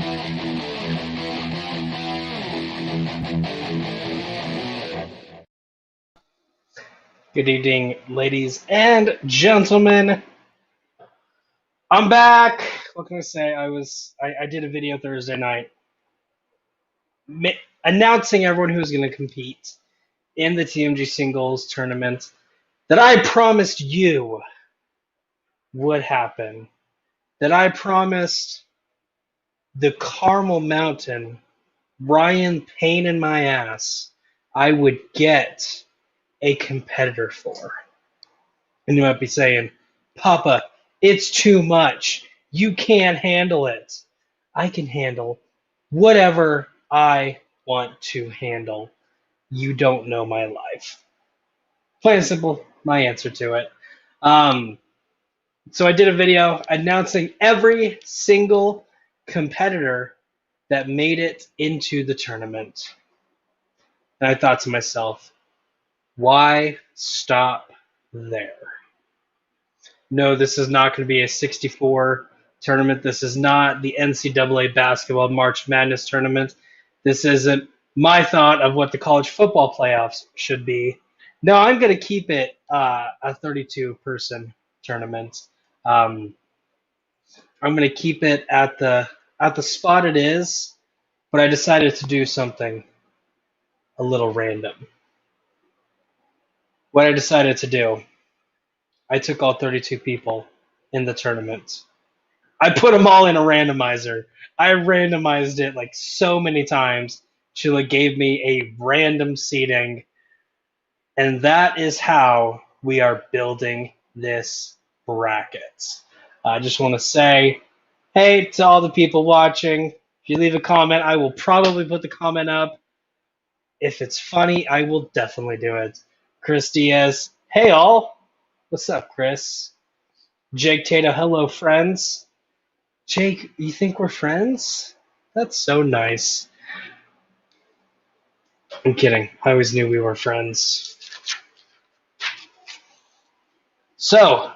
Good evening, ladies and gentlemen. I'm back. What can I say? I did a video Thursday night announcing everyone who's going to compete in the TMG singles tournament that I promised you would happen. That I promised the Carmel Mountain, Ryan Pain in my ass, I would get a competitor for. And you might be saying, Papa, it's too much. You can't handle it. I can handle whatever I want to handle. You don't know my life. Plain and simple, my answer to it. So I did a video announcing every single competitor that made it into the tournament. And I thought to myself, why stop there? No, this is not going to be a 64 tournament. This is not the NCAA basketball March Madness tournament. This isn't my thought of what the college football playoffs should be. No, I'm going to keep it a 32-person tournament. I'm going to keep it at the spot it is, but I decided to do something a little random. What I decided to do, I took all 32 people in the tournament. I put them all in a randomizer. I randomized it like so many times till it gave me a random seating. And that is how we are building this bracket. I just want to say, hey, to all the people watching, if you leave a comment, I will probably put the comment up. If it's funny, I will definitely do it. Chris Diaz, hey all. What's up, Chris? Jake Tato, hello, friends. Jake, you think we're friends? That's so nice. I'm kidding. I always knew we were friends. So,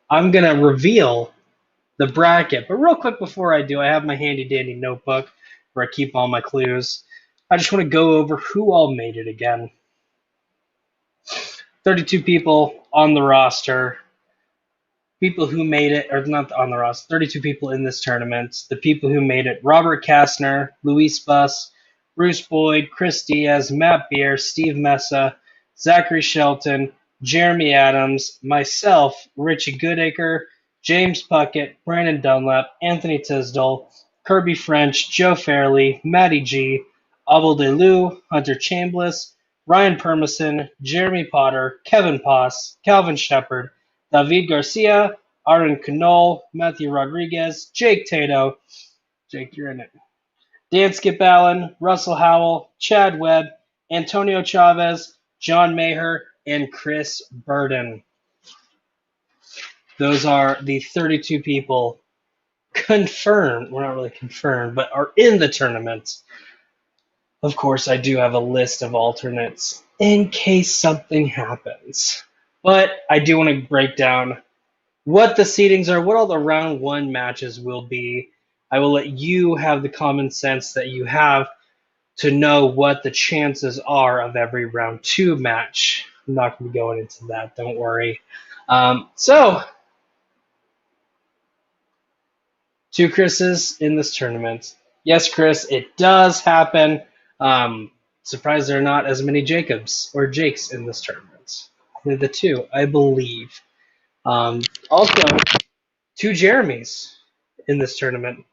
I'm going to reveal the bracket. But real quick before I do, I have my handy-dandy notebook where I keep all my clues. I just want to go over who all made it again. 32 people on the roster. People who made it, or not on the roster, 32 people in this tournament. The people who made it: Robert Castner, Luis Buss, Bruce Boyd, Chris Diaz, Matt Beer, Steve Mesa, Zachary Shelton, Jeremy Adams, myself, Richie Goodacre, James Puckett, Brannon Dunlap, Anthony Tisdall, Kirby French, Joe Farrely, Matty G, Abel Leeuw, Hunter Chambless, Ryan Permison, Jeremy Potter, Kevin Poss, Calvin Shepard, David Garcia, Aaron Conole, Matthew Rodriguez, Jake Tato, Jake, you're in it, Dan Skip Allen, Russell Howell, Chad Webb, Antonio Chavez, John Maher, and Chris Burden. Those are the 32 people confirmed. Well, not really confirmed, but are in the tournament. Of course, I do have a list of alternates in case something happens. But I do want to break down what the seedings are, what all the round one matches will be. I will let you have the common sense that you have to know what the chances are of every round two match. I'm not going to be going into that, don't worry. So, two Chris's in this tournament. Yes, Chris, it does happen. Surprised there are not as many Jacobs or Jakes in this tournament. Only the two, I believe. Also, two Jeremys in this tournament.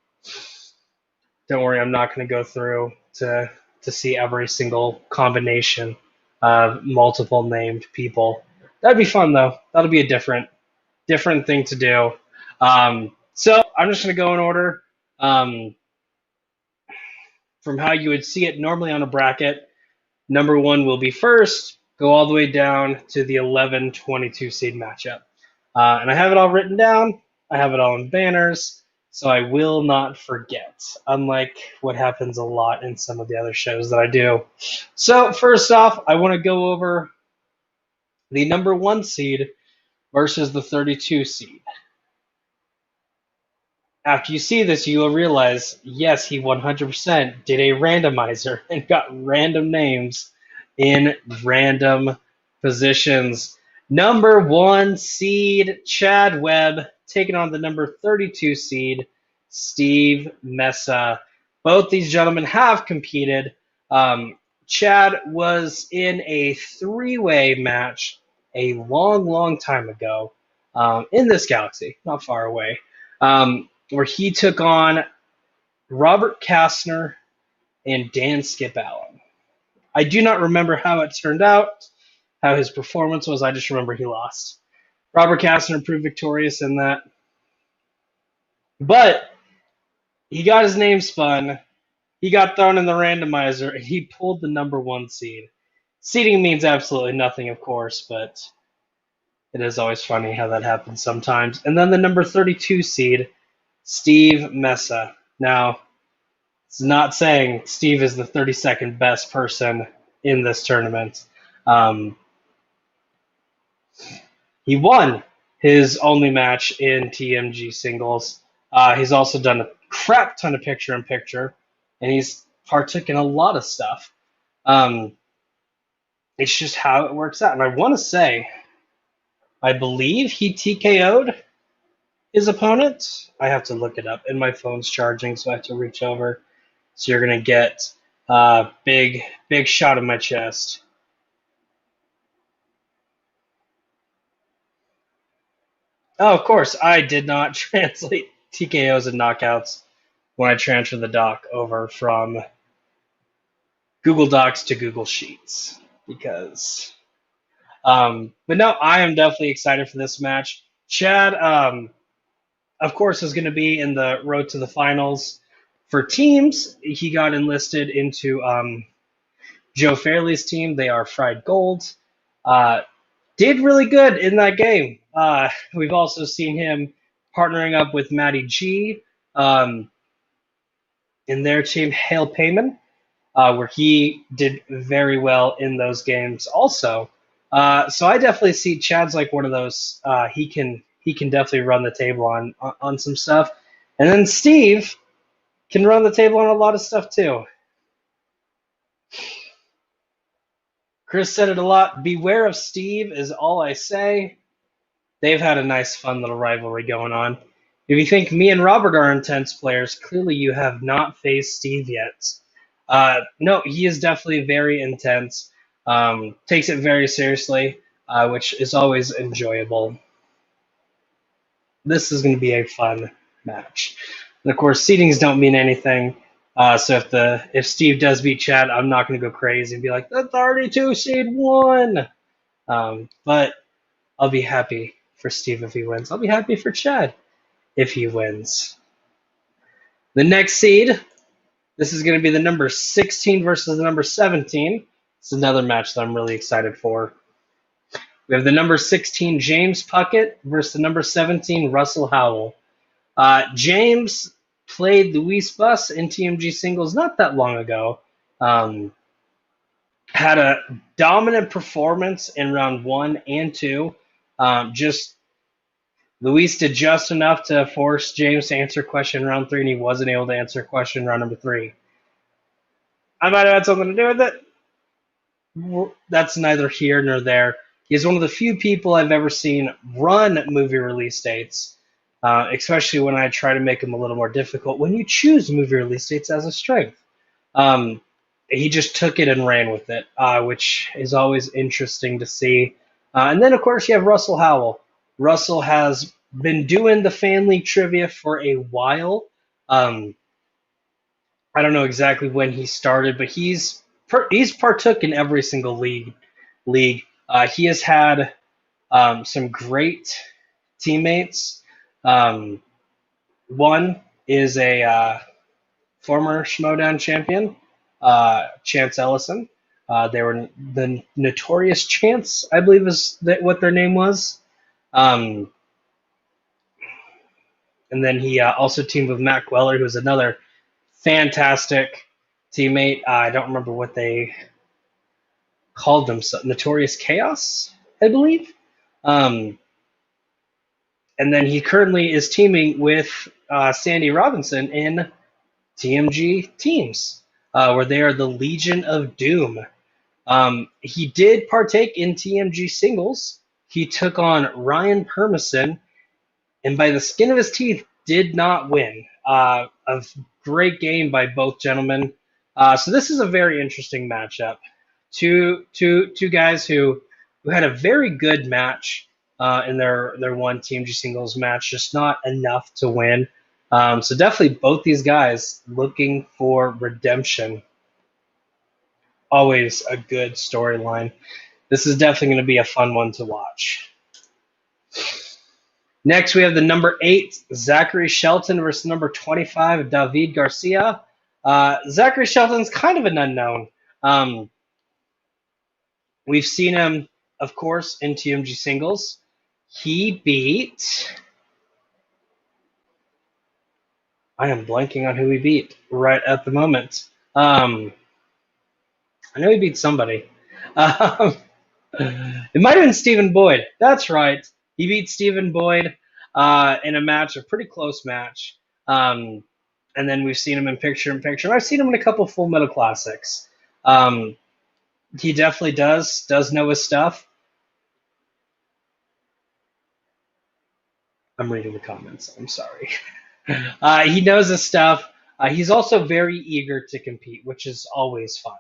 Don't worry, I'm not going to go through to see every single combination of multiple named people. That'd be fun, though. That'll be a different thing to do. So I'm just going to go in order from how you would see it normally on a bracket. Number one will be first, go all the way down to the 11-22 seed matchup. And I have it all written down. I have it all in banners, so I will not forget, unlike what happens a lot in some of the other shows that I do. So first off, I want to go over the number one seed versus the 32 seed. After you see this, you will realize, yes, he 100% did a randomizer and got random names in random positions. Number 1 seed, Chad Webb, taking on the number 32 seed, Steve Mesa. Both these gentlemen have competed. Chad was in a three-way match a long, long time ago in this galaxy, not far away. Where he took on Robert Castner and Dan Skip Allen. I do not remember how it turned out, how his performance was. I just remember he lost. Robert Castner proved victorious in that. But he got his name spun. He got thrown in the randomizer, and he pulled the number 1 seed. Seeding means absolutely nothing, of course, but it is always funny how that happens sometimes. And then the number 32 seed, Steve Mesa. Now, it's not saying Steve is the 32nd best person in this tournament. He won his only match in TMG singles. He's also done a crap ton of picture-in-picture, and he's partook in a lot of stuff. It's just how it works out. And I want to say, I believe he TKO'd his opponent. I have to look it up, and my phone's charging, so I have to reach over. So you're going to get a big shot in my chest. Oh, of course, I did not translate TKOs and knockouts when I transferred the doc over from Google Docs to Google Sheets. Because, but no, I am definitely excited for this match. Chad, of course, is going to be in the road to the finals. For teams, he got enlisted into Joe Farrely's team. They are Fried Gold. Did really good in that game. We've also seen him partnering up with Matty G in their team, Hail Payman, where he did very well in those games also. So I definitely see Chad's like one of those. He can definitely run the table on some stuff. And then Steve can run the table on a lot of stuff too. Chris said it a lot. Beware of Steve is all I say. They've had a nice, fun little rivalry going on. If you think me and Robert are intense players, clearly you have not faced Steve yet. No, he is definitely very intense. Takes it very seriously, which is always enjoyable. This is going to be a fun match. And of course, seedings don't mean anything. So if Steve does beat Chad, I'm not going to go crazy and be like, the 32 seed won. But I'll be happy for Steve if he wins. I'll be happy for Chad if he wins. The next seed, this is going to be the number 16 versus the number 17. It's another match that I'm really excited for. We have the number 16 James Puckett versus the number 17 Russell Howell. James played Luis Bus in TMG singles not that long ago. Had a dominant performance in round 1 and 2. Luis did just enough to force James to answer question in round 3, and he wasn't able to answer question in round number 3. I might have had something to do with it. That's neither here nor there. He's one of the few people I've ever seen run movie release dates, especially when I try to make them a little more difficult. When you choose movie release dates as a strength, he just took it and ran with it, which is always interesting to see. And then, of course, you have Russell Howell. Russell has been doing the fan league trivia for a while. I don't know exactly when he started, but he's partook in every single league. He has had some great teammates. One is a former Schmodown champion, Chance Ellison. They were the Notorious Chance, I believe is what their name was. And then he also teamed with Matt Queller, who's another fantastic teammate. I don't remember what they called themselves. Notorious Chaos, I believe. And then he currently is teaming with Sandy Robinson in TMG teams, where they are the Legion of Doom. He did partake in TMG singles. He took on Ryan Permison, and by the skin of his teeth, did not win. A great game by both gentlemen. So this is a very interesting matchup. Two guys who had a very good match in their one TMG singles match, just not enough to win. So definitely both these guys looking for redemption. Always a good storyline. This is definitely going to be a fun one to watch. Next, we have the number 8, Zachary Shelton versus number 25, David Garcia. Zachary Shelton's kind of an unknown. We've seen him, of course, in TMG singles. He beat... I am blanking on who he beat right at the moment. I know he beat somebody. It might have been Stephen Boyd. That's right. He beat Stephen Boyd in a match, a pretty close match. And then we've seen him in picture-in-picture. I've seen him in a couple Full Metal Classics. He definitely does know his stuff. I'm reading the comments. I'm sorry. He knows his stuff. He's also very eager to compete, which is always fun.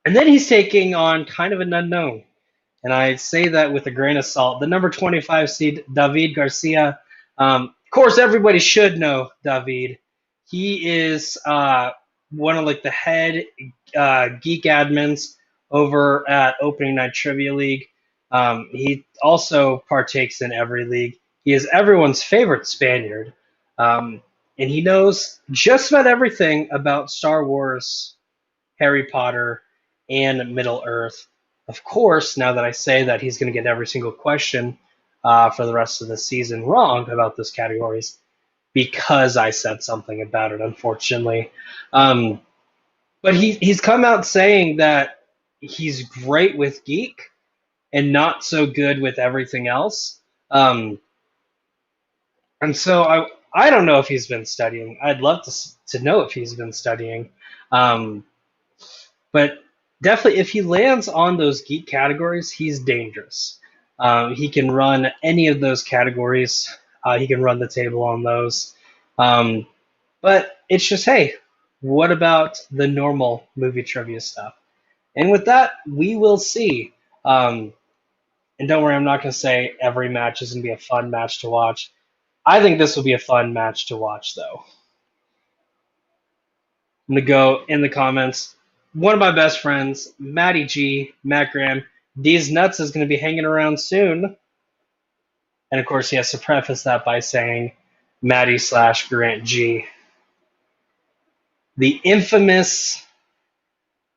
And then he's taking on kind of an unknown. And I say that with a grain of salt. The number 25 seed, David Garcia. Of course, everybody should know David. He is one of like the head geek admins over at Opening Night Trivia League. He also partakes in every league. He is everyone's favorite Spaniard. And he knows just about everything about Star Wars, Harry Potter, and Middle Earth. Of course, now that I say that, he's going to get every single question for the rest of the season wrong about those categories because I said something about it, unfortunately. But he's come out saying that he's great with geek and not so good with everything else. And so I don't know if he's been studying. I'd love to know if he's been studying. But definitely, if he lands on those geek categories, he's dangerous. He can run any of those categories. He can run the table on those. But it's just, hey, what about the normal movie trivia stuff? And with that, we will see. And don't worry, I'm not going to say every match is going to be a fun match to watch. I think this will be a fun match to watch, though. I'm going to go in the comments. One of my best friends, Matty G, Matt Graham, These Nuts is going to be hanging around soon. And of course, he has to preface that by saying Matty/Grant G. The infamous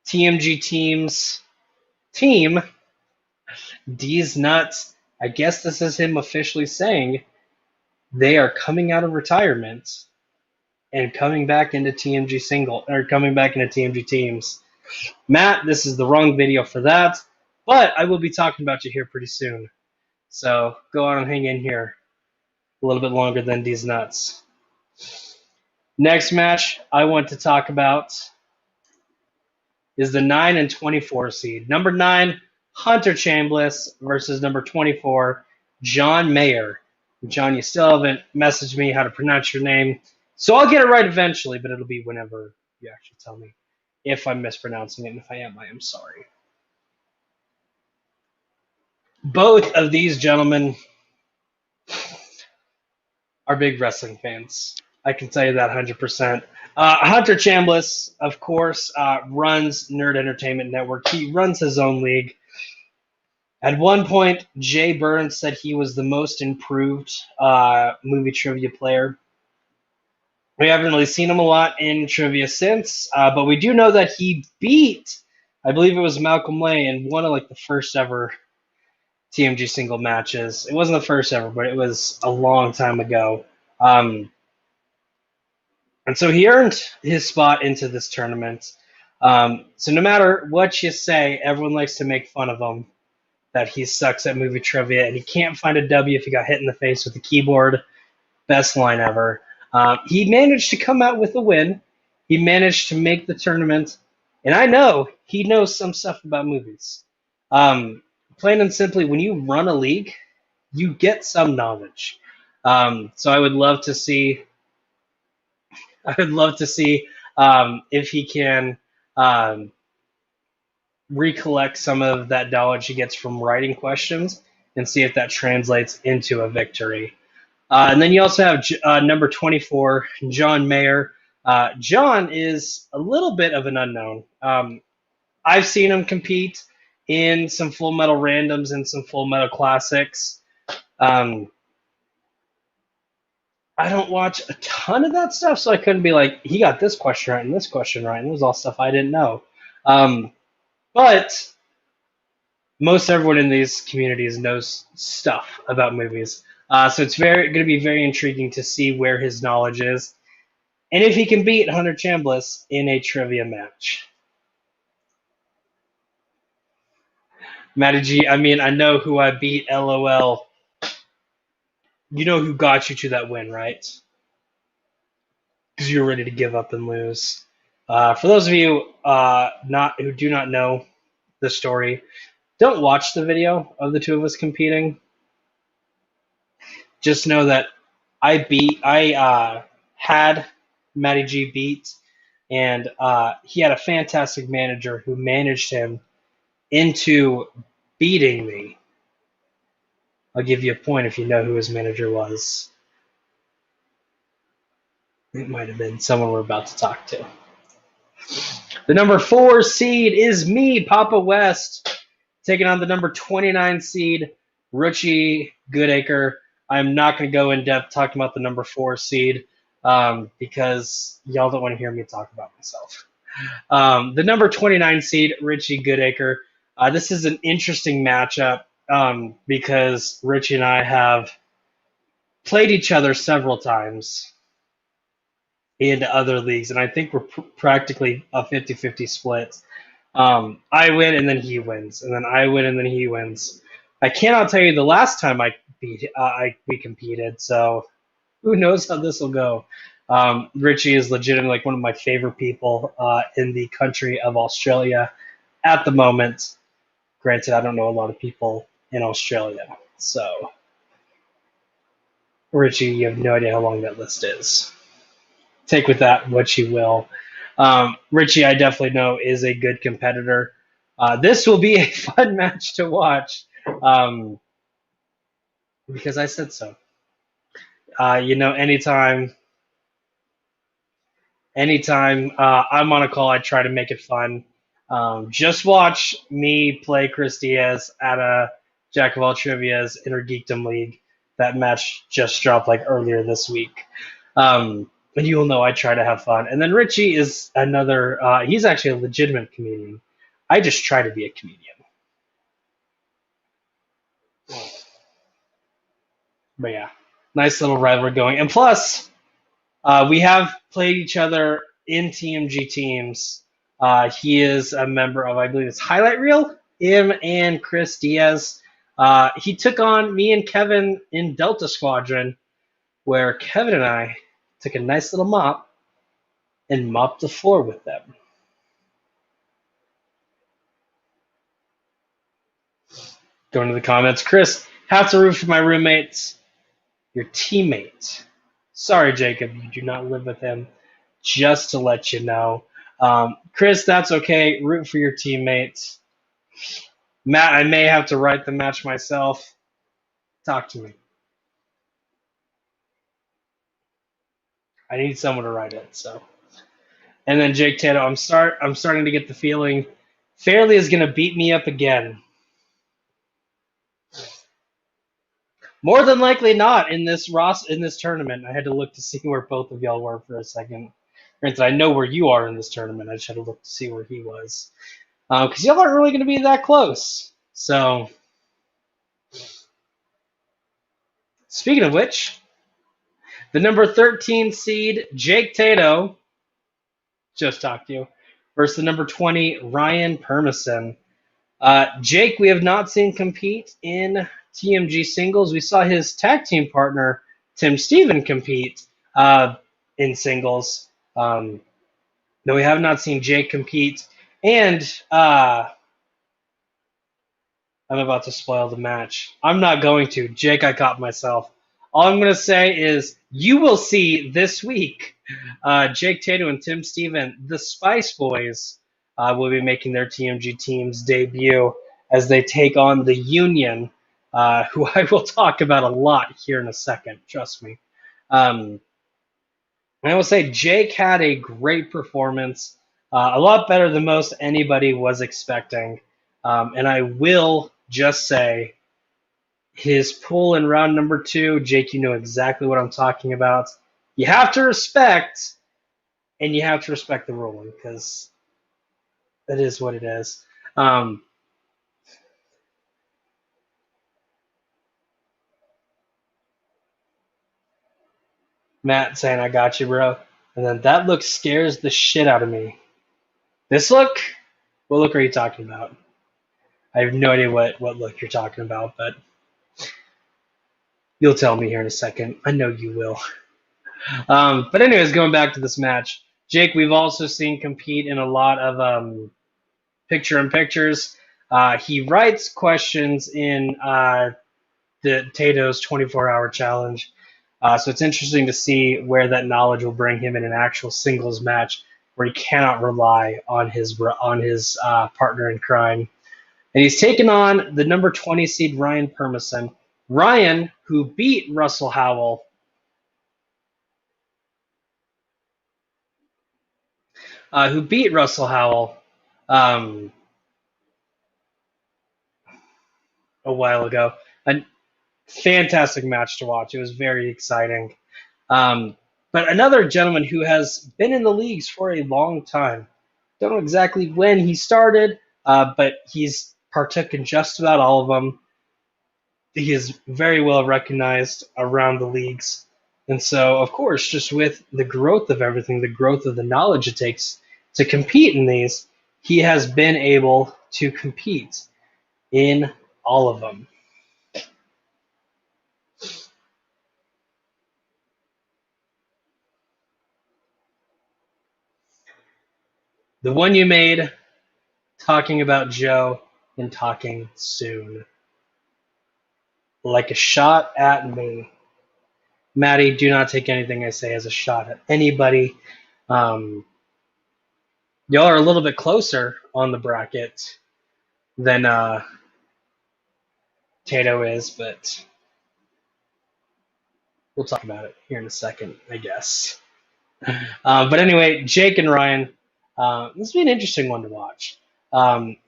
TMG teams team, These Nuts. I guess this is him officially saying they are coming out of retirement and coming back into TMG single or coming back into TMG teams. Matt, this is the wrong video for that, but I will be talking about you here pretty soon. So go on and hang in here a little bit longer than these nuts. Next match I want to talk about is the 9 and 24 seed. Number 9, Hunter Chambless versus number 24, John Maher. John, you still haven't messaged me how to pronounce your name, so I'll get it right eventually, but it'll be whenever you actually tell me if I'm mispronouncing it, and if I am sorry. Both of these gentlemen are big wrestling fans. I can tell you that 100%. Hunter Chambless, of course, runs Nerd Entertainment Network. He runs his own league. At one point, Jay Burns said he was the most improved movie trivia player. We haven't really seen him a lot in trivia since, but we do know that he beat, I believe it was Malcolm Lay in one of like the first ever TMG single matches. It wasn't the first ever, but it was a long time ago. And so he earned his spot into this tournament. So no matter what you say, everyone likes to make fun of him that he sucks at movie trivia and he can't find a W if he got hit in the face with a keyboard. Best line ever. He managed to come out with a win. He managed to make the tournament, and I know he knows some stuff about movies. Plain and simply, when you run a league, you get some knowledge. So I would love to see. I would love to see if he can recollect some of that knowledge he gets from writing questions and see if that translates into a victory. And then you also have number 24, John Maher. John is a little bit of an unknown. I've seen him compete in some Full Metal Randoms and some Full Metal Classics. I don't watch a ton of that stuff, so I couldn't be like, he got this question right and this question right, and it was all stuff I didn't know. But most everyone in these communities knows stuff about movies. So it's going to be very intriguing to see where his knowledge is and if he can beat Hunter Chambless in a trivia match. Matty G, I mean, I know who I beat, LOL. You know who got you to that win, right? Because you're ready to give up and lose. For those of you who do not know the story, don't watch the video of the two of us competing. Just know that I had Matty G beat, and he had a fantastic manager who managed him into beating me. I'll give you a point if you know who his manager was. It might have been someone we're about to talk to. The number 4 seed is me, Papa West, taking on the number 29 seed, Richie Goodacre. I'm not going to go in depth talking about the number 4 seed because y'all don't want to hear me talk about myself. The number 29 seed, Richie Goodacre. This is an interesting matchup because Richie and I have played each other several times in other leagues, and I think we're practically a 50-50 split. I win, and then he wins, and then I win, and then he wins. I cannot tell you the last time we competed, so who knows how this will go. Richie is legitimately like one of my favorite people in the country of Australia at the moment. Granted, I don't know a lot of people in Australia, so Richie, you have no idea how long that list is. Take with that what you will. Richie, I definitely know, is a good competitor. This will be a fun match to watch because I said so. Anytime I'm on a call, I try to make it fun. Just watch me play Chris Diaz at a Jack of All Trivia's Inner Geekdom League. That match just dropped like earlier this week. And you will know I try to have fun. And then Richie is another, he's actually a legitimate comedian. I just try to be a comedian. But yeah, nice little rivalry going. And plus, we have played each other in TMG teams. He is a member of, I believe it's Highlight Reel, him and Chris Diaz. He took on me and Kevin in Delta Squadron, where Kevin and I took a nice little mop and mopped the floor with them. Going to the comments. Chris, have to root for my roommates. Your teammate. Sorry, Jacob, you do not live with him. Just to let you know. Chris, that's okay. Root for your teammates. Matt, I may have to write the match myself. Talk to me. I need someone to write it. So, and then Jake Tato, I'm starting to get the feeling Farrely is going to beat me up again. More than likely not in this tournament. I had to look to see where both of y'all were for a second. Granted, I know where you are in this tournament. I just had to look to see where he was. Because y'all aren't really going to be that close. So, speaking of which, the number 13 seed, Jake Tato, just talked to you, versus the number 20, Ryan Permison. Jake, we have not seen compete in TMG singles. We saw his tag team partner, Tim Steven, compete in singles. No, we have not seen Jake compete. And I'm about to spoil the match. I'm not going to. Jake, I caught myself. All I'm going to say is you will see this week Jake Tato and Tim Steven, the Spice Boys, will be making their TMG team's debut as they take on the Union, who I will talk about a lot here in a second. Trust me. I will say Jake had a great performance, a lot better than most anybody was expecting. And I will just say his pull in round number 2, Jake, you know exactly what I'm talking about. You have to respect, and you have to respect the ruling because it is what it is. Matt saying, I got you, bro. And then that look scares the shit out of me. This look? What look are you talking about? I have no idea what look you're talking about, but you'll tell me here in a second. I know you will. But anyways, going back to this match, Jake, we've also seen compete in a lot of picture-in-pictures. He writes questions in the Tato's 24-hour challenge. So it's interesting to see where that knowledge will bring him in an actual singles match where he cannot rely on his partner in crime. And he's taken on the number 20 seed Ryan Permison. Ryan, who beat Russell Howell. A while ago. A fantastic match to watch. It was very exciting. But another gentleman who has been in the leagues for a long time. Don't know exactly when he started, but he's partook in just about all of them. He is very well recognized around the leagues. And so, of course, just with the growth of everything, the growth of the knowledge it takes to compete in these, he has been able to compete in all of them. The one you made, talking about Joe and talking soon. Like a shot at me. Matty, do not take anything I say as a shot at anybody. Y'all are a little bit closer on the bracket than Tato is, but we'll talk about it here in a second, I guess. But anyway, Jake and Ryan, this will be an interesting one to watch.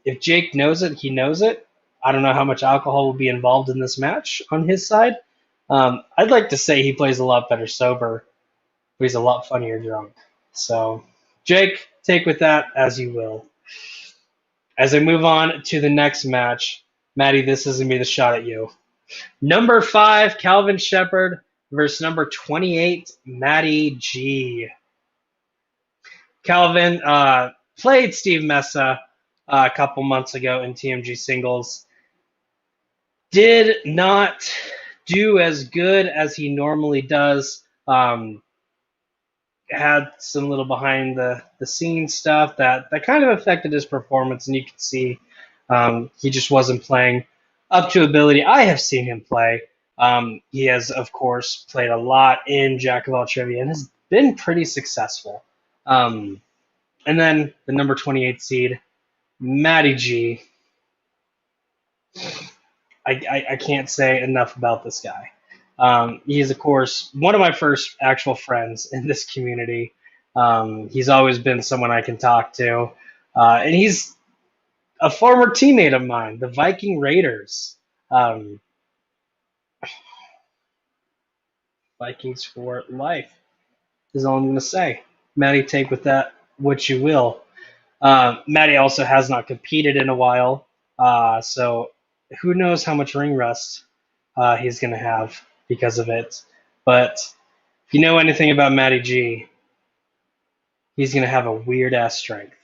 If Jake knows it, he knows it. I don't know how much alcohol will be involved in this match on his side. I'd like to say he plays a lot better sober, but he's a lot funnier drunk. So, Jake, take with that as you will. As I move on to the next match, Matty, this is going to be the shot at you. Number 5, Calvin Shepard versus number 28, Matty G. Calvin played Steve Mesa a couple months ago in TMG singles. Did not do as good as he normally does. Had some little behind the scenes stuff that kind of affected his performance, and you can see he just wasn't playing up to ability. I have seen him play. He has, of course, played a lot in Jack of All Trivia and has been pretty successful. And then the number 28 seed, Matty G. I can't say enough about this guy. He is, of course, one of my first actual friends in this community. He's always been someone I can talk to. And he's a former teammate of mine, the Viking Raiders. Vikings for life is all I'm going to say. Matty, take with that what you will. Matty also has not competed in a while, so who knows how much ring rust he's going to have because of it. But if you know anything about Matty G, he's going to have a weird-ass strength.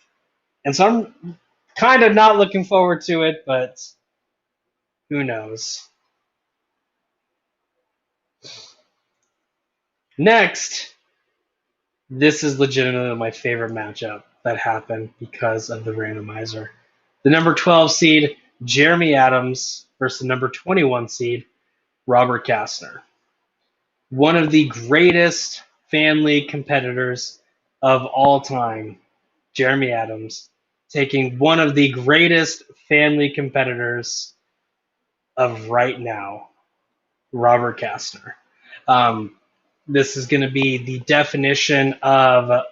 And so I'm Kind of not looking forward to it, but who knows. Next, this is legitimately my favorite matchup that happened because of the randomizer. The number 12 seed, Jeremy Adams, versus the number 21 seed, Robert Castner. One of the greatest family competitors of all time, Jeremy Adams, taking one of the greatest family competitors of right now, Robert Castner. This is going to be the definition of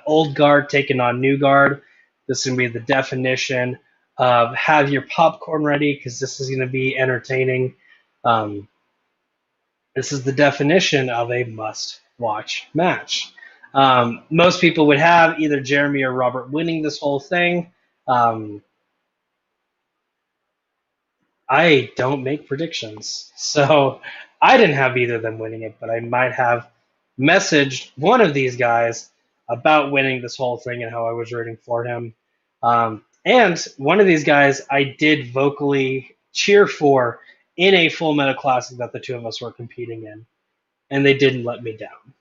old guard taking on new guard. This is going to be the definition of have your popcorn ready because this is going to be entertaining. This is the definition of a must-watch match. Most people would have either Jeremy or Robert winning this whole thing. I don't make predictions, so I didn't have either of them winning it, but I might have messaged one of these guys about winning this whole thing and how I was rooting for him. And one of these guys I did vocally cheer for in a Full Metal Classic that the two of us were competing in, and they didn't let me down.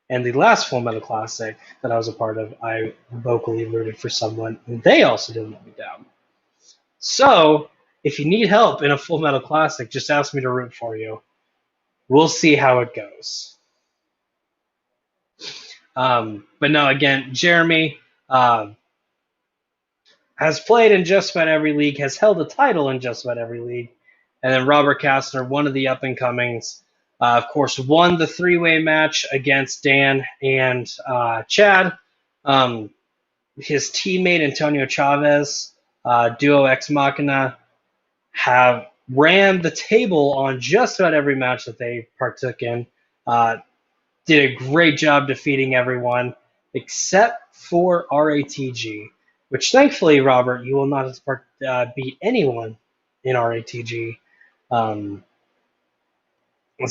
And the last Full Metal Classic that I was a part of, I vocally rooted for someone, and they also didn't let me down. So, if you need help in a Full Metal Classic, just ask me to root for you. We'll see how it goes. But no, again, Jeremy has played in just about every league, has held a title in just about every league. And then Robert Castner, one of the up-and-comings, of course, won the three-way match against Dan and Chad. His teammate, Antonio Chavez, Duo Ex Machina, have ran the table on just about every match that they partook in. Did a great job defeating everyone except for RATG, which thankfully, Robert, you will not beat anyone in RATG. So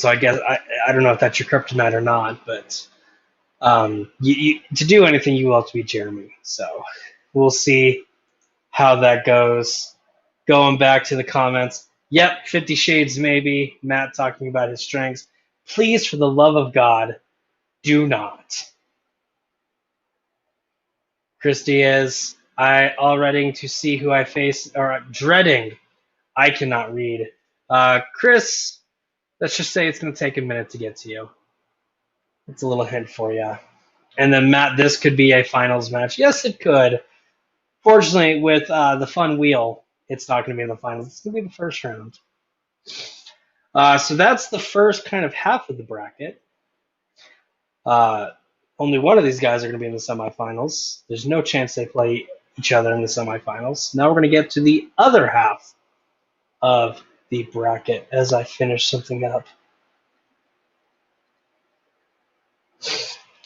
I guess I don't know if that's your kryptonite or not, but to do anything, you will have to beat Jeremy. So we'll see how that goes. Going back to the comments, yep, 50 Shades maybe. Matt talking about his strengths. Please, for the love of God, do not. Chris Diaz, I already to see who I face, or dreading. I cannot read. Chris, let's just say it's going to take a minute to get to you. It's a little hint for you. And then Matt, this could be a finals match. Yes, it could. Fortunately, with the fun wheel, it's not going to be in the finals. It's going to be the first round. So that's the first kind of half of the bracket. Only one of these guys are going to be in the semifinals. There's no chance they play each other in the semifinals. Now we're going to get to the other half of the bracket as I finish something up.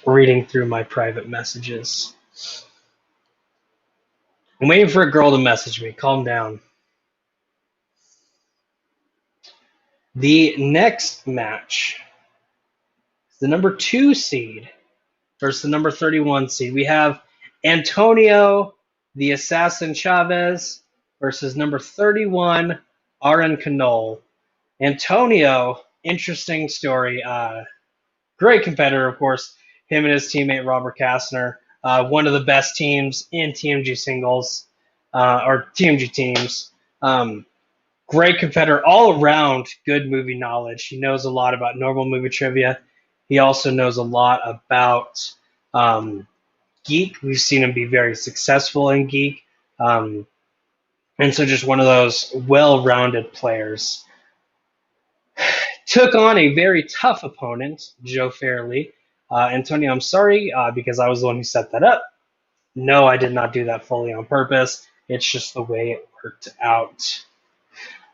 Reading through my private messages. I'm waiting for a girl to message me. Calm down. The next match is the number 2 seed versus the number 31 seed. We have Antonio, the Assassin Chavez, versus number 31, Conole. Antonio, interesting story. Great competitor, of course. Him and his teammate Robert Castner, one of the best teams in TMG singles, or TMG teams. Great competitor, all around good movie knowledge. He knows a lot about normal movie trivia. He also knows a lot about Geek. We've seen him be very successful in Geek. And so just one of those well-rounded players. Took on a very tough opponent, Joe Farrely. Antonio, I'm sorry, because I was the one who set that up. No, I did not do that fully on purpose. It's just the way it worked out.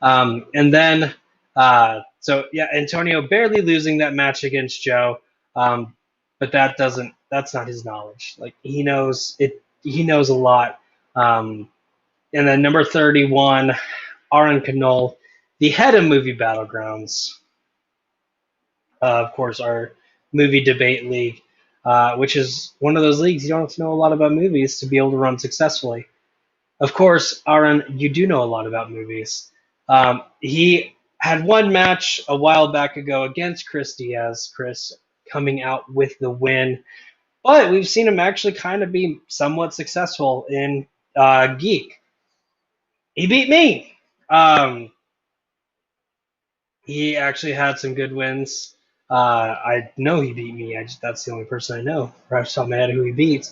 And then, Antonio barely losing that match against Joe, but that's not his knowledge. Like, he knows a lot. And then number 31, Conole, the head of Movie Battlegrounds, of course, our movie debate league. which is one of those leagues you don't have to know a lot about movies to be able to run successfully. Of course, Aaron, you do know a lot about movies. He had one match a while back ago against Chris Diaz, Chris coming out with the win. But we've seen him actually kind of be somewhat successful in Geek. He beat me. He actually had some good wins. I know he beat me. That's the only person I know right off the top of my head who he beat.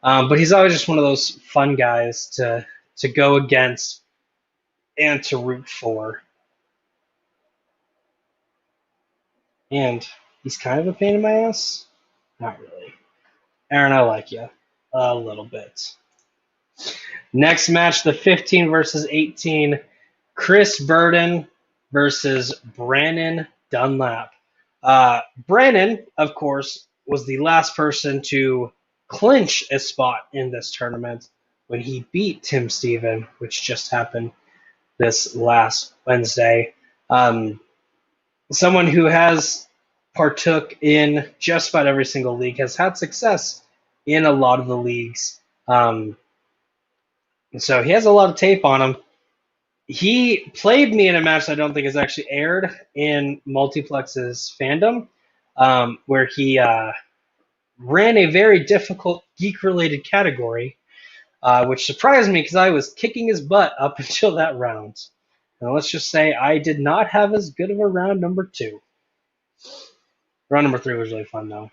But he's always just one of those fun guys to go against and to root for. And he's kind of a pain in my ass. Not really. Aaron, I like you a little bit. Next match, the 15 versus 18. Chris Burden versus Brannon Dunlap. Brannon, of course, was the last person to clinch a spot in this tournament when he beat Tim Steven, which just happened this last Wednesday. Someone who has partook in just about every single league, has had success in a lot of the leagues. So he has a lot of tape on him. He played me in a match I don't think is actually aired in Multiplex's fandom, where he ran a very difficult geek-related category, which surprised me because I was kicking his butt up until that round. And let's just say I did not have as good of a round number 2. Round number 3 was really fun, though.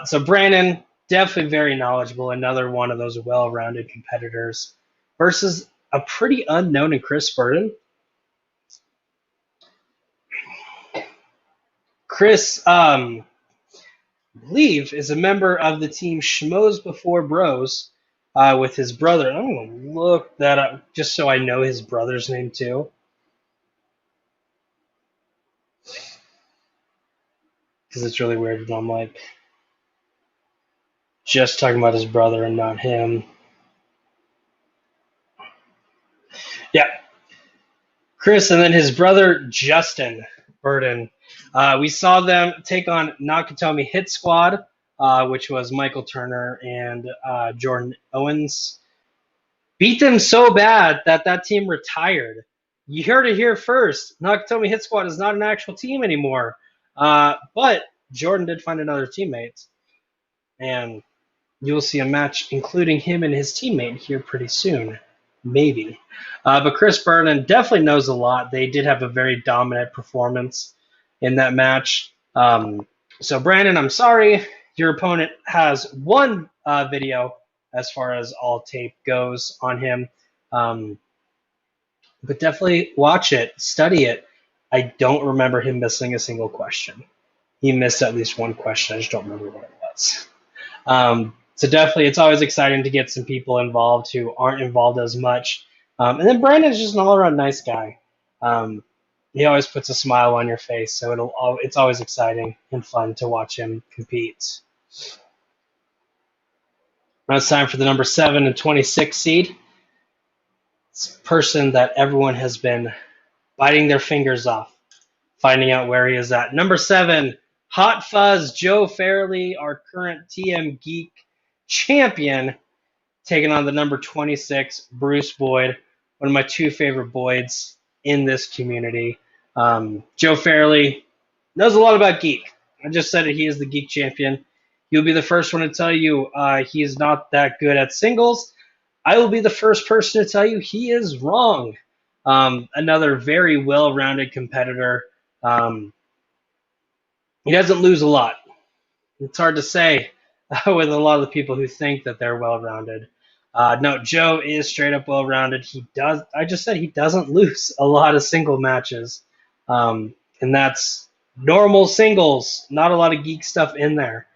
So Brannon, definitely very knowledgeable, another one of those well-rounded competitors, versus a pretty unknown in Chris Burden. Chris, I believe, is a member of the team Schmoes Before Bros with his brother. I'm going to look that up just so I know his brother's name, too. Because it's really weird when I'm like just talking about his brother and not him. Yeah. Chris and then his brother Justin Burden. We saw them take on Nakatomi Hit Squad, which was Michael Turner and Jordan Owens. Beat them so bad that team retired. You heard it here first. Nakatomi Hit Squad is not an actual team anymore. But Jordan did find another teammate. And you will see a match including him and his teammate here pretty soon. Maybe. But Chris Brannon definitely knows a lot. They did have a very dominant performance in that match. So, Brannon, I'm sorry. Your opponent has one video as far as all tape goes on him. But definitely watch it. Study it. I don't remember him missing a single question. He missed at least one question. I just don't remember what it was. So definitely, it's always exciting to get some people involved who aren't involved as much. And then Brandon's just an all-around nice guy. He always puts a smile on your face, so it's always exciting and fun to watch him compete. Now it's time for the number 7 and 26 seed. It's a person that everyone has been biting their fingers off, finding out where he is at. Number 7, Hot Fuzz Joe Farrely, our current TM Geek champion, taking on the number 26, Bruce Boyd, one of my 2 favorite Boyds in this community. Joe Farrely knows a lot about Geek. I just said it, he is the Geek champion. He'll be the first one to tell you he is not that good at singles. I will be the first person to tell you he is wrong. Another very well-rounded competitor. He doesn't lose a lot. It's hard to say with a lot of the people who think that they're well-rounded. No, Joe is straight up well-rounded. I just said he doesn't lose a lot of single matches. And that's normal singles, not a lot of geek stuff in there.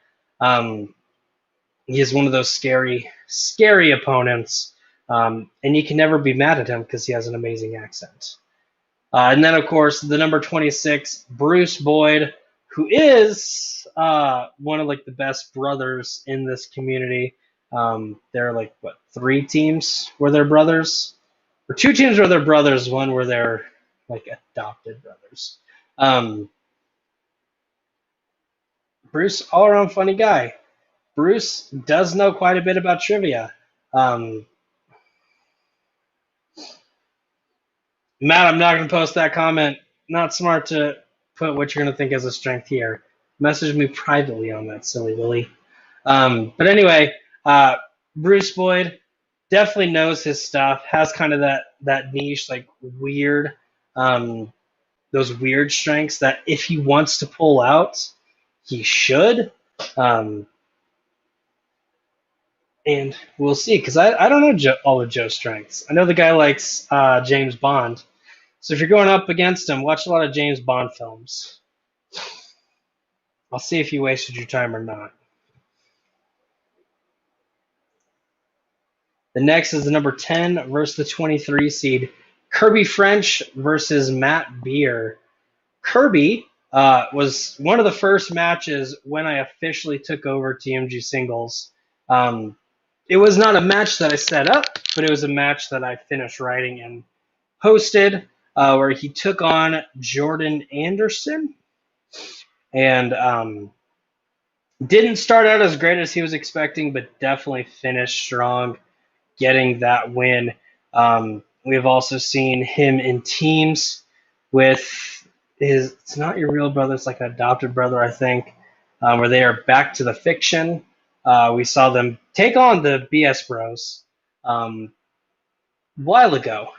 He is one of those scary, scary opponents. And you can never be mad at him because he has an amazing accent. And then, of course, the number 26, Bruce Boyd, who is one of the best brothers in this community. There are 3 teams where they're brothers, or 2 teams where they're brothers, one where they're adopted brothers. Bruce, all around funny guy. Bruce does know quite a bit about trivia. Um, Matt, I'm not going to post that comment. Not smart to put what you're going to think as a strength here. Message me privately on that, silly Willy. But anyway, Bruce Boyd definitely knows his stuff. Has kind of that niche, like weird, those weird strengths that if he wants to pull out, he should. Um, and we'll see, because I don't know all of Joe's strengths. I know the guy likes James Bond. So if you're going up against him, watch a lot of James Bond films. I'll see if you wasted your time or not. The next is the number 10 versus the 23 seed. Kirby French versus Matt Beer. Kirby was one of the first matches when I officially took over TMG singles. It was not a match that I set up, but it was a match that I finished writing and hosted, where he took on Jordan Anderson. And didn't start out as great as he was expecting, but definitely finished strong, getting that win. We've also seen him in teams with it's not your real brother, it's like an adopted brother, I think, where they are back to the fiction. We saw them take on the BS Bros a while ago.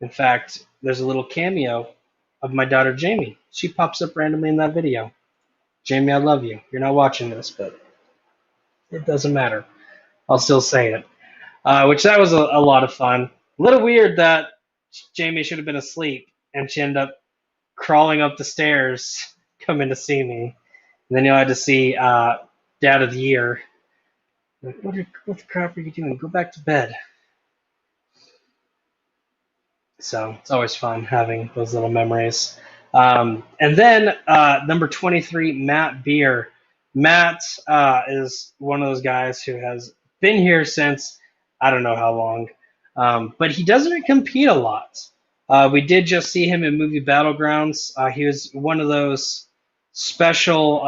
In fact, there's a little cameo of my daughter Jamie. She pops up randomly in that video. Jamie, I love you. You're not watching this, but it doesn't matter. I'll still say it. Which that was a lot of fun. A little weird that Jamie should have been asleep and she ended up crawling up the stairs coming to see me. And then you had to see Dad of the Year. Like, what the crap are you doing? Go back to bed. So it's always fun having those little memories. And then number 23, Matt Beer. Matt is one of those guys who has been here since I don't know how long, but he doesn't compete a lot. We did just see him in Movie Battlegrounds. He was one of those special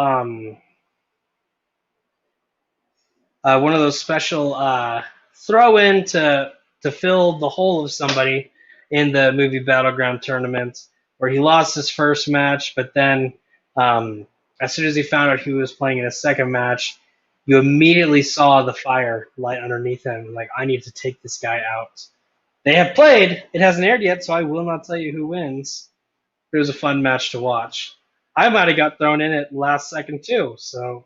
throw-in to fill the hole of somebody in the Movie Battleground tournament, where he lost his first match, but then as soon as he found out he was playing in his second match, you immediately saw the fire light underneath him. Like, I need to take this guy out. They have played. It hasn't aired yet, so I will not tell you who wins. It was a fun match to watch. I might have got thrown in at last second too, so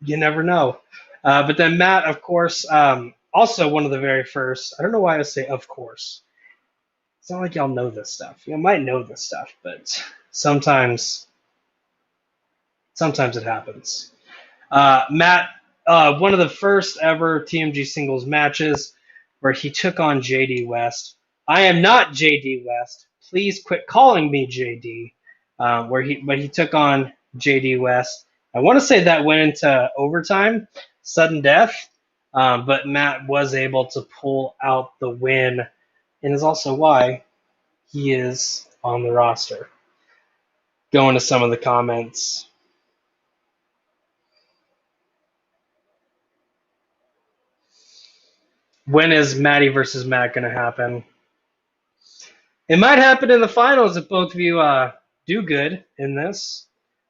you never know. But then Matt, of course, also one of the very first. I don't know why I say of course. It's not like y'all know this stuff. You might know this stuff, but sometimes it happens. Matt, one of the first ever TMG singles matches where he took on JD West. I am not JD West. Please quit calling me JD. But he took on JD West. I want to say that went into overtime, sudden death, but Matt was able to pull out the win, and is also why he is on the roster. Going to some of the comments. When is Matty versus Matt going to happen? It might happen in the finals if both of you do good in this.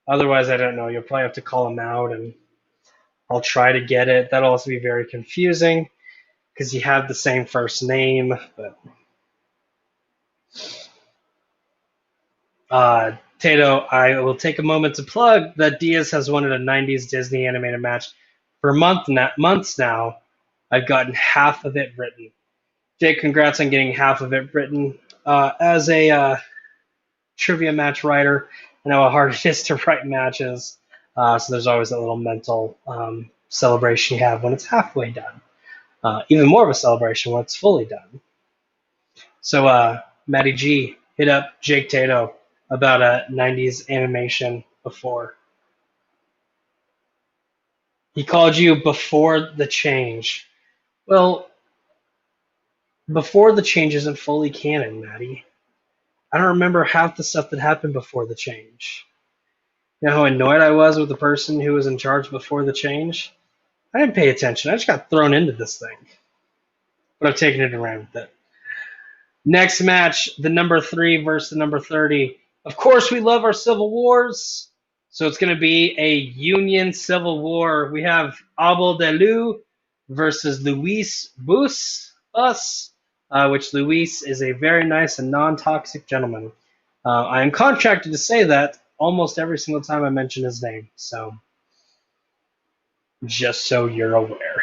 Otherwise, I don't know. You'll probably have to call him out, and I'll try to get it. That'll also be very confusing because you have the same first name. But Tato, I will take a moment to plug that Diaz has wanted a 90s Disney animated match for months now. I've gotten half of it written. Jake, congrats on getting half of it written. As a trivia match writer, I know how hard it is to write matches. So there's always that little mental celebration you have when it's halfway done. Even more of a celebration when it's fully done. So Matty G, hit up Jake Tato about a 90s animation before. He called you before the change. Well, before the change isn't fully canon, Matty. I don't remember half the stuff that happened before the change. You know how annoyed I was with the person who was in charge before the change? I didn't pay attention. I just got thrown into this thing. But I've taken it and ran with it. Next match, the number 3 versus the number 30. Of course, we love our Civil Wars. So it's going to be a Union Civil War. We have Abel de Leeuw versus Luis Bus, which Luis is a very nice and non-toxic gentleman. I am contracted to say that almost every single time I mention his name. So just so you're aware.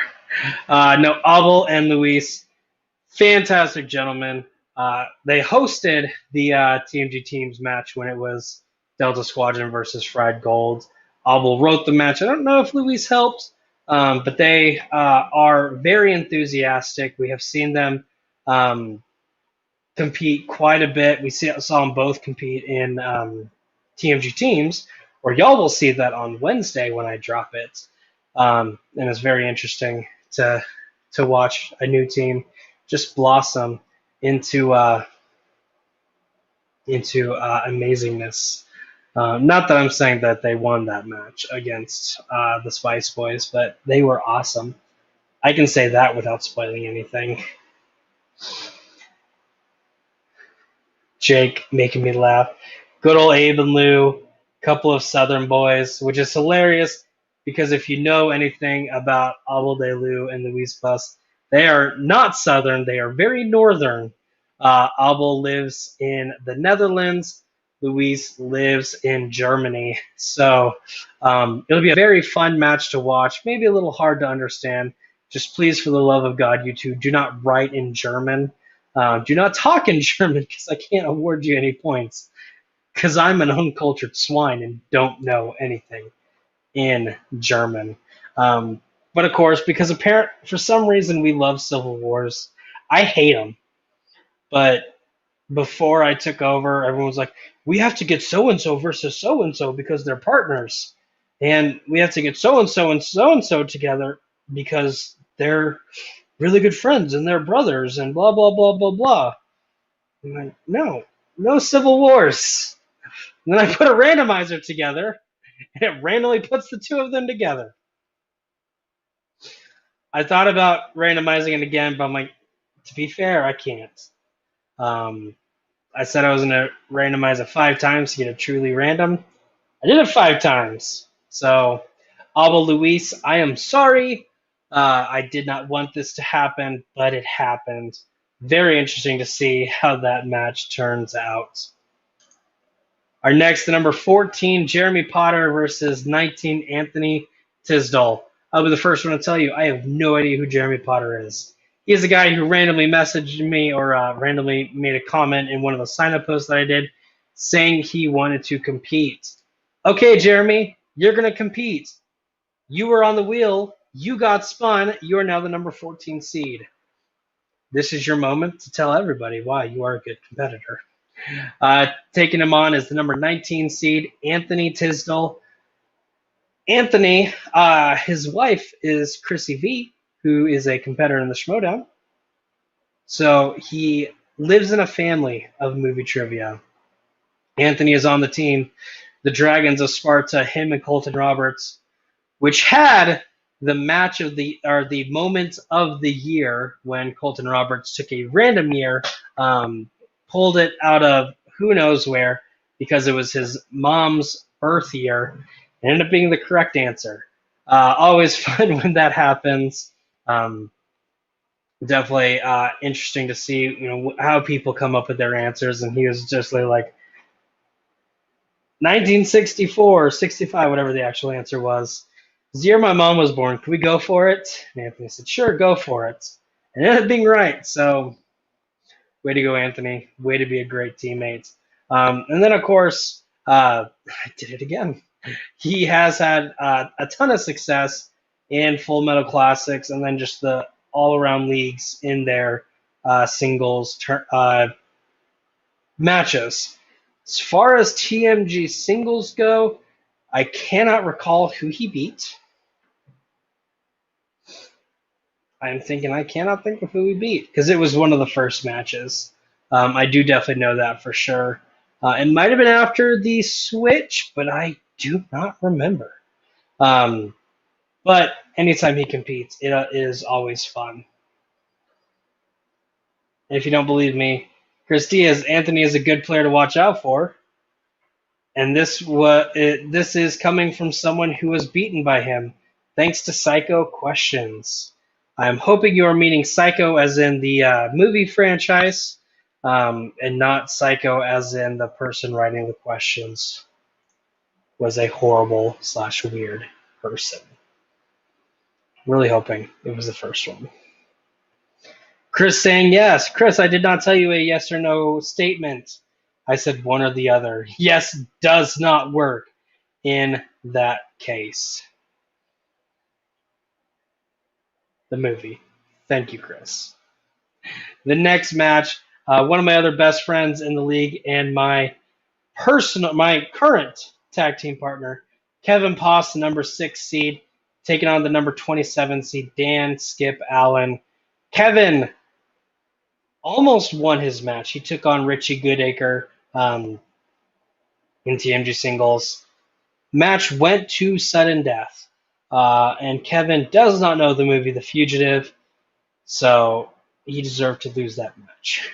No, Abel and Luis, fantastic gentlemen. They hosted the TMG Teams match when it was Delta Squadron versus Fried Gold. Abel wrote the match. I don't know if Luis helped, but they are very enthusiastic. We have seen them compete quite a bit. We saw them both compete in TMG Teams, or y'all will see that on Wednesday when I drop it. And it's very interesting to watch a new team just blossom into amazingness. Not that I'm saying that they won that match against the Spice Boys, but they were awesome. I can say that without spoiling anything. Jake making me laugh. Good old Abe and Leeuw, couple of Southern boys, which is hilarious because if you know anything about Abel de Leeuw and Luis Bus, they are not Southern, they are very Northern. Abel lives in the Netherlands. Luis lives in Germany. So it'll be a very fun match to watch, maybe a little hard to understand. Just please, for the love of God, you two, do not write in German. Do not talk in German because I can't award you any points because I'm an uncultured swine and don't know anything in German. But of course, because for some reason we love Civil Wars, I hate them. But before I took over, everyone was like, we have to get so-and-so versus so-and-so because they're partners. And we have to get so-and-so and so-and-so together because they're really good friends and they're brothers and blah, blah, blah, blah, blah. I'm like, no Civil Wars. And then I put a randomizer together and it randomly puts the two of them together. I thought about randomizing it again, but I'm like, to be fair, I can't. I said I was going to randomize it 5 times to get it truly random. I did it 5 times. So, Abel Luis, I am sorry. I did not want this to happen, but it happened. Very interesting to see how that match turns out. Our next, the number 14, Jeremy Potter versus 19, Anthony Tisdall. I'll be the first one to tell you, I have no idea who Jeremy Potter is. He's a guy who randomly messaged me or randomly made a comment in one of the sign-up posts that I did saying he wanted to compete. Okay, Jeremy, you're going to compete. You were on the wheel. You got spun. You are now the number 14 seed. This is your moment to tell everybody why you are a good competitor. Taking him on is the number 19 seed, Anthony Tisdall. Anthony, his wife is Chrissy V, who is a competitor in the Schmodown. So he lives in a family of movie trivia. Anthony is on the team, the Dragons of Sparta, him and Colton Roberts, which had the match of the moment of the year when Colton Roberts took a random year, pulled it out of who knows where because it was his mom's birth year. It ended up being the correct answer. Always fun when that happens. Definitely interesting to see how people come up with their answers, and he was just like 1964, 65, whatever the actual answer was. The year my mom was born. Can we go for it? And Anthony said, sure, go for it. And it ended up being right. So, way to go, Anthony. Way to be a great teammate. And then, of course, I did it again. He has had a ton of success in Full Metal Classics and then just the all-around leagues in their singles matches. As far as TMG singles go, I cannot recall who he beat. I'm thinking I cannot think of who he beat because it was one of the first matches. I do definitely know that for sure. It might have been after the switch, but I do not remember. But anytime he competes, it is always fun. And if you don't believe me, Chris Diaz, Anthony is a good player to watch out for. And this is coming from someone who was beaten by him, thanks to Psycho Questions. I'm hoping you are meaning Psycho as in the movie franchise, and not Psycho as in the person writing the questions was a horrible / weird person. Really hoping it was the first one. Chris saying yes. Chris, I did not tell you a yes or no statement. I said one or the other. Yes does not work in that case. The movie. Thank you, Chris. The next match, one of my other best friends in the league and my current tag team partner, Kevin Poss, the number 6 seed, taking on the number 27 seed, Dan Skip Allen. Kevin almost won his match. He took on Richie Goodacre in TMG singles. Match went to sudden death. And Kevin does not know the movie The Fugitive, so he deserved to lose that match.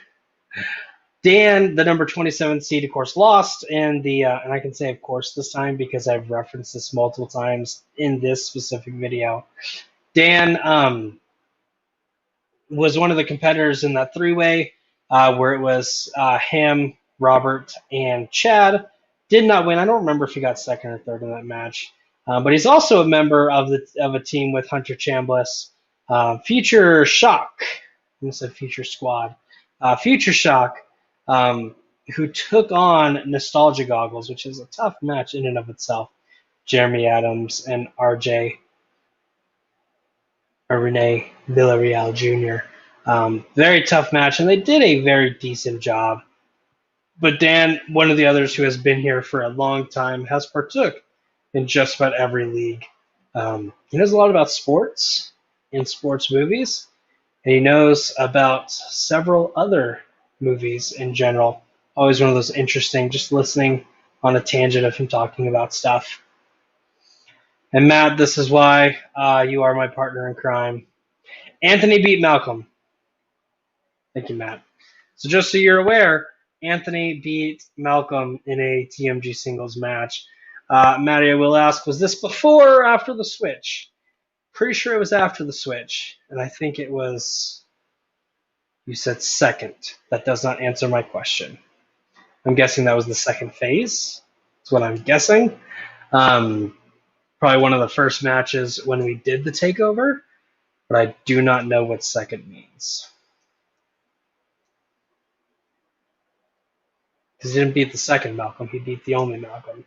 Dan, the number 27 seed, of course, lost in the, and I can say, of course, this time because I've referenced this multiple times in this specific video. Dan was one of the competitors in that three-way where it was him, Robert, and Chad. Did not win. I don't remember if he got second or third in that match. But he's also a member of a team with Hunter Chambless, Future Shock. I almost said Future Squad. Future Shock, who took on Nostalgia Goggles, which is a tough match in and of itself. Jeremy Adams and RJ, or Rene Villarreal Jr. Very tough match, and they did a very decent job. But Dan, one of the others who has been here for a long time, has partook in just about every league. He knows a lot about sports and sports movies, and he knows about several other movies in general. Always one of those interesting, just listening on a tangent of him talking about stuff. And Matt, this is why you are my partner in crime. Anthony beat Malcolm. Thank you, Matt. So just so you're aware, Anthony beat Malcolm in a TMG singles match. Matty, I will ask, was this before or after the switch? Pretty sure it was after the switch. And I think it was, you said second. That does not answer my question. I'm guessing that was the second phase. That's what I'm guessing. Probably one of the first matches when we did the takeover, but I do not know what second means. Because he didn't beat the second Malcolm, he beat the only Malcolm.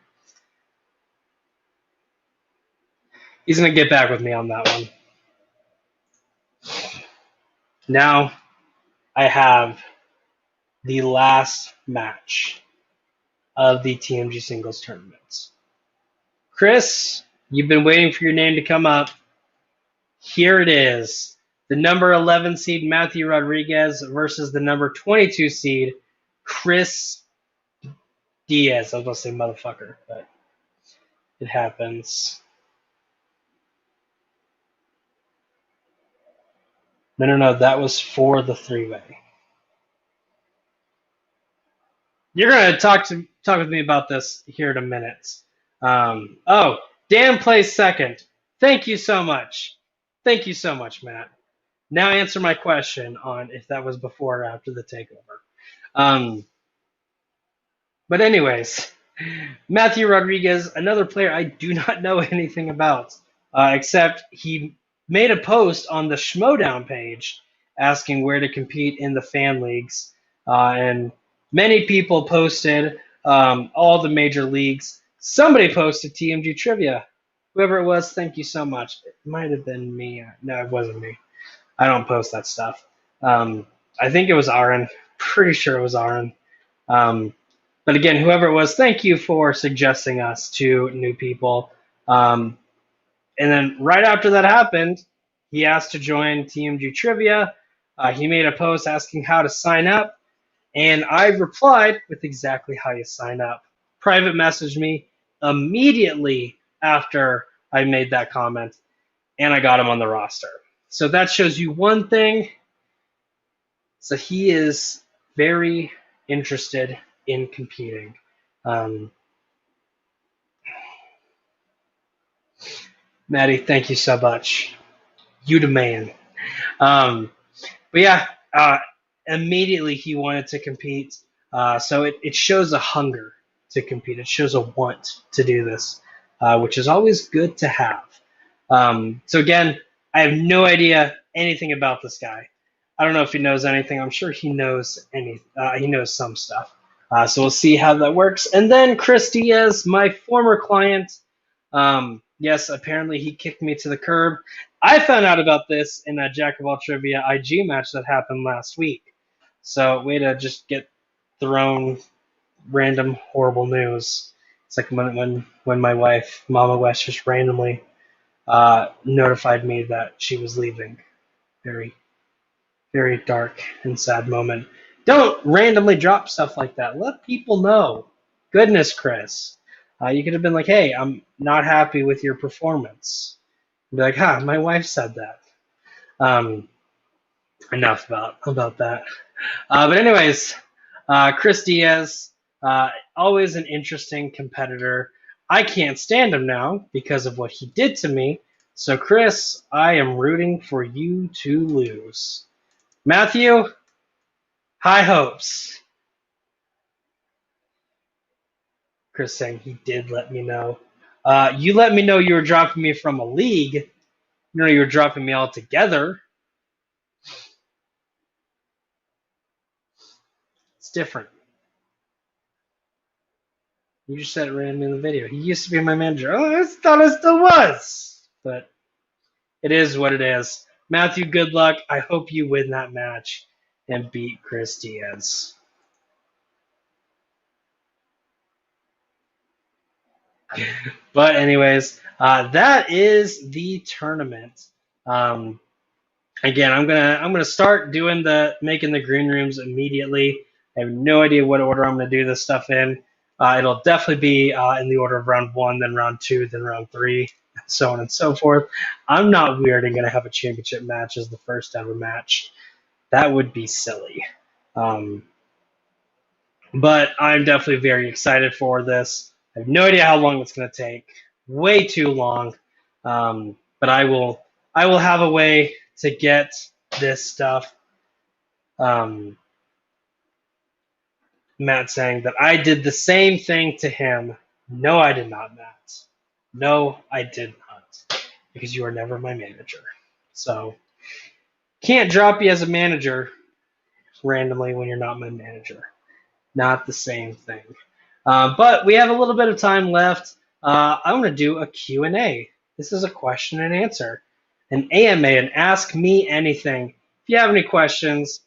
He's going to get back with me on that one. Now, I have the last match of the TMG singles tournaments. Chris, you've been waiting for your name to come up. Here it is. The number 11 seed, Matthew Rodriguez, versus the number 22 seed, Chris Diaz. I was going to say motherfucker, but it happens. No, that was for the three-way. You're going to talk with me about this here in a minute. Dan plays second. Thank you so much. Thank you so much, Matt. Now answer my question on if that was before or after the takeover. But anyways, Matthew Rodriguez, another player I do not know anything about, except he made a post on the Schmodown page asking where to compete in the fan leagues. And many people posted all the major leagues. Somebody posted TMG Trivia. Whoever it was, thank you so much. It might have been me. No, it wasn't me. I don't post that stuff. I think it was Aaron. Pretty sure it was Aaron. But again, whoever it was, thank you for suggesting us to new people. And then right after that happened, he asked to join TMG Trivia. He made a post asking how to sign up, and I replied with exactly how you sign up. Private messaged me, immediately after I made that comment, and I got him on the roster. So that shows you one thing. So he is very interested in competing. Matty, thank you so much. You the man. But yeah, immediately he wanted to compete. So it shows a hunger to compete. It shows a want to do this, which is always good to have. So again, I have no idea anything about this guy. I don't know if he knows anything. I'm sure he knows he knows some stuff. So we'll see how that works. And then Chris Diaz, my former client. Yes, apparently he kicked me to the curb. I found out about this in a Jack of All Trivia IG match that happened last week. So way to just get thrown random horrible news. It's like when my wife, Mama West, just randomly notified me that she was leaving. Very, very dark and sad moment. Don't randomly drop stuff like that. Let people know. Goodness, Chris. You could have been like, hey, I'm not happy with your performance. Be like, my wife said that. Enough about that. But anyways, Chris Diaz, always an interesting competitor. I can't stand him now because of what he did to me. So, Chris, I am rooting for you to lose. Matthew, high hopes. Chris saying he did let me know. You let me know you were dropping me from a league. You know you were dropping me altogether. It's different. You just said it randomly in the video. He used to be my manager. Oh, I thought I still was. But it is what it is. Matthew, good luck. I hope you win that match and beat Chris Diaz. But anyways, that is the tournament. Again, I'm gonna start doing making the green rooms immediately. I have no idea what order I'm gonna do this stuff in. It'll definitely be in the order of round 1, then round 2, then round 3, so on and so forth. I'm not weird and gonna have a championship match as the first ever match. That would be silly. But I'm definitely very excited for this. I have no idea how long it's gonna take. Way too long. But I will have a way to get this stuff. Matt saying that I did the same thing to him. No, I did not, Matt. No, I did not. Because you are never my manager. So, can't drop you as a manager randomly when you're not my manager. Not the same thing. But we have a little bit of time left. I'm going to do a Q&A. This is a question and answer. An AMA, and Ask Me Anything. If you have any questions,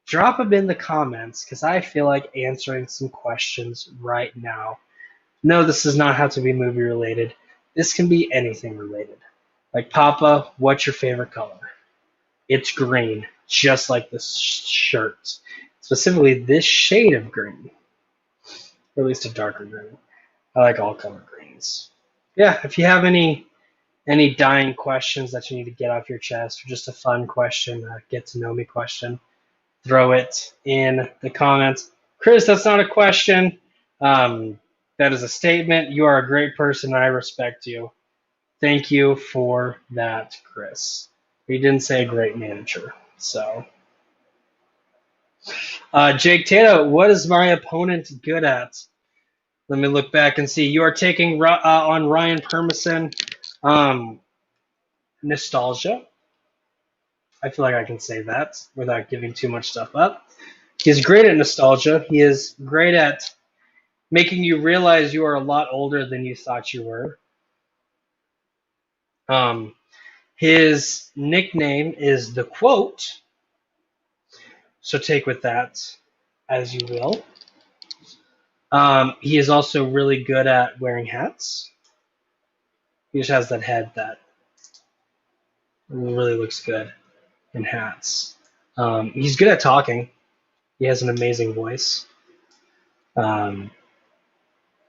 drop them in the comments because I feel like answering some questions right now. No, this does not have to be movie related. This can be anything related. Like, Papa, what's your favorite color? It's green, just like this shirt. Specifically, this shade of green. Or at least a darker green. I like all color greens. Yeah, if you have any dying questions that you need to get off your chest, or just a fun question, get to know me question, throw it in the comments. Chris, that's not a question. That is a statement. You are a great person, and I respect you. Thank you for that, Chris. You didn't say a great manager. So, Jake Tato, what is my opponent good at? Let me look back and see. You are taking on Ryan Permison. Nostalgia. I feel like I can say that without giving too much stuff up. He's great at nostalgia. He is great at making you realize you are a lot older than you thought you were. His nickname is The Quote, so take with that as you will. He is also really good at wearing hats. He just has that head that really looks good in hats. He's good at talking. He has an amazing voice.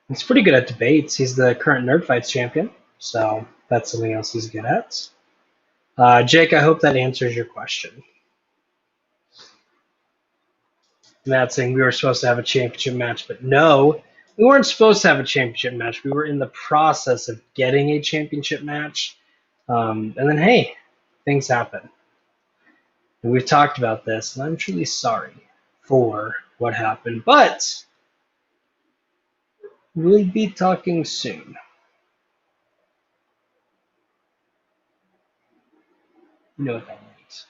He's pretty good at debates. He's the current Nerd Fights champion, so that's something else he's good at. Jake, I hope that answers your question. Matt saying we were supposed to have a championship match, but no, we weren't supposed to have a championship match. We were in the process of getting a championship match. And then, hey, things happen. And we've talked about this, and I'm truly sorry for what happened, but we'll be talking soon. You know what that means.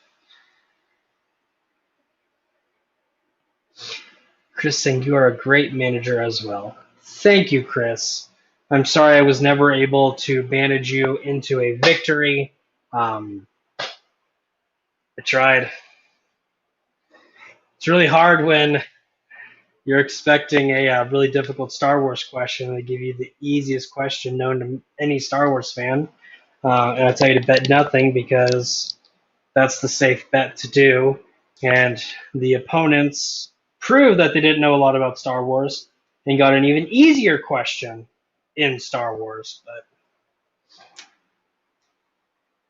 Chris saying you are a great manager as well. Thank you, Chris. I'm sorry I was never able to manage you into a victory. I tried. It's really hard when you're expecting a really difficult Star Wars question and they give you the easiest question known to any Star Wars fan. And I tell you to bet nothing because that's the safe bet to do. And the opponents proved that they didn't know a lot about Star Wars and got an even easier question in Star Wars. But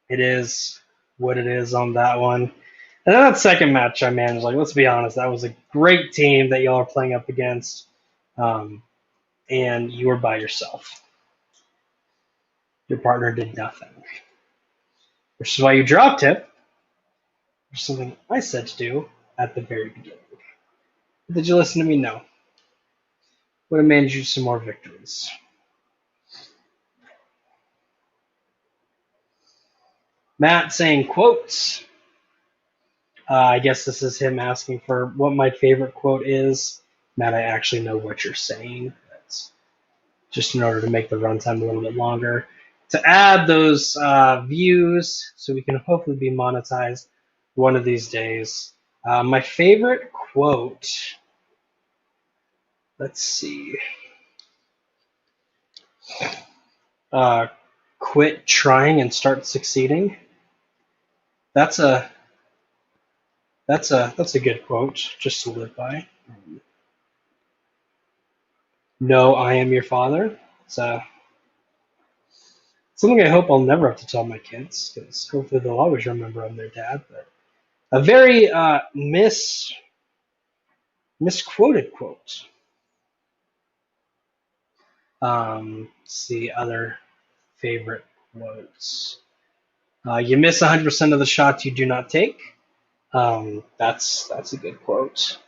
it is what it is on that one. And then that second match I managed, like, let's be honest, that was a great team that y'all are playing up against. And you were by yourself. Your partner did nothing. Which is why you dropped it. Which is something I said to do at the very beginning. Did you listen to me? No. Would have managed you some more victories. Matt saying quotes. I guess this is him asking for what my favorite quote is. Matt, I actually know what you're saying. That's just in order to make the runtime a little bit longer. To add those views so we can hopefully be monetized one of these days. My favorite quote, let's see. Quit trying and start succeeding. That's a good quote just to live by. No, I am your father. It's something I hope I'll never have to tell my kids, because hopefully they'll always remember I'm their dad. But a very misquoted quote. Let's see other favorite quotes. You miss 100% of the shots you do not take. That's a good quote.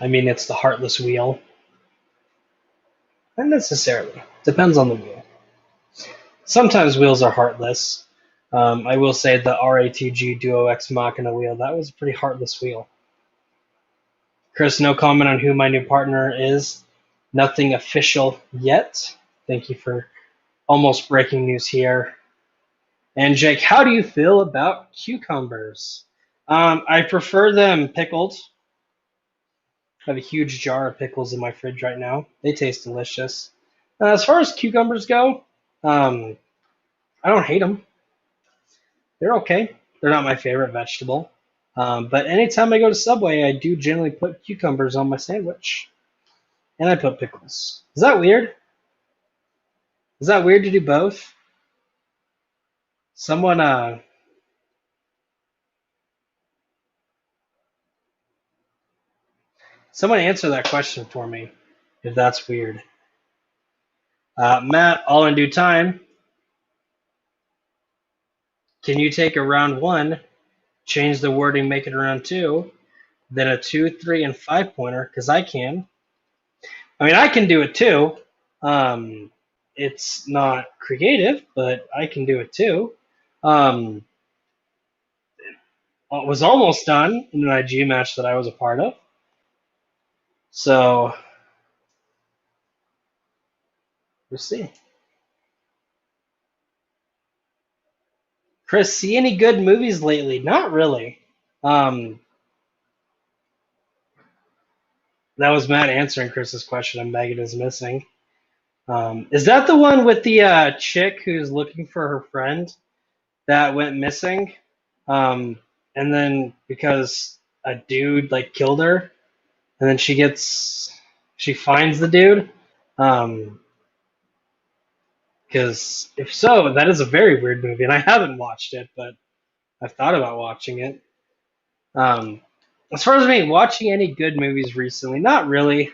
I mean, it's the heartless wheel. Not necessarily. Depends on the wheel. Sometimes wheels are heartless. I will say the RATG Duo X Machina wheel, that was a pretty heartless wheel. Chris, no comment on who my new partner is. Nothing official yet. Thank you for almost breaking news here. And Jake, how do you feel about cucumbers? I prefer them pickled. I have a huge jar of pickles in my fridge right now. They taste delicious. As far as cucumbers go, I don't hate them. They're okay. They're not my favorite vegetable. But anytime I go to Subway, I do generally put cucumbers on my sandwich. And I put pickles. Is that weird? Is that weird to do both? Someone answer that question for me, if that's weird. Matt, all in due time. Can you take a round 1, change the wording, make it a round 2, then a 2, 3, and 5 pointer? Because I can. I mean, I can do it too. It's not creative, but I can do it too. It was almost done in an IG match that I was a part of. So, we'll see. Chris, see any good movies lately? Not really. That was Matt answering Chris's question on Megan is Missing. Is that the one with the chick who's looking for her friend that went missing? And then because a dude killed her, and then she finds the dude. Because if so, that is a very weird movie, and I haven't watched it, but I've thought about watching it. Um, as far as me watching any good movies recently, not really.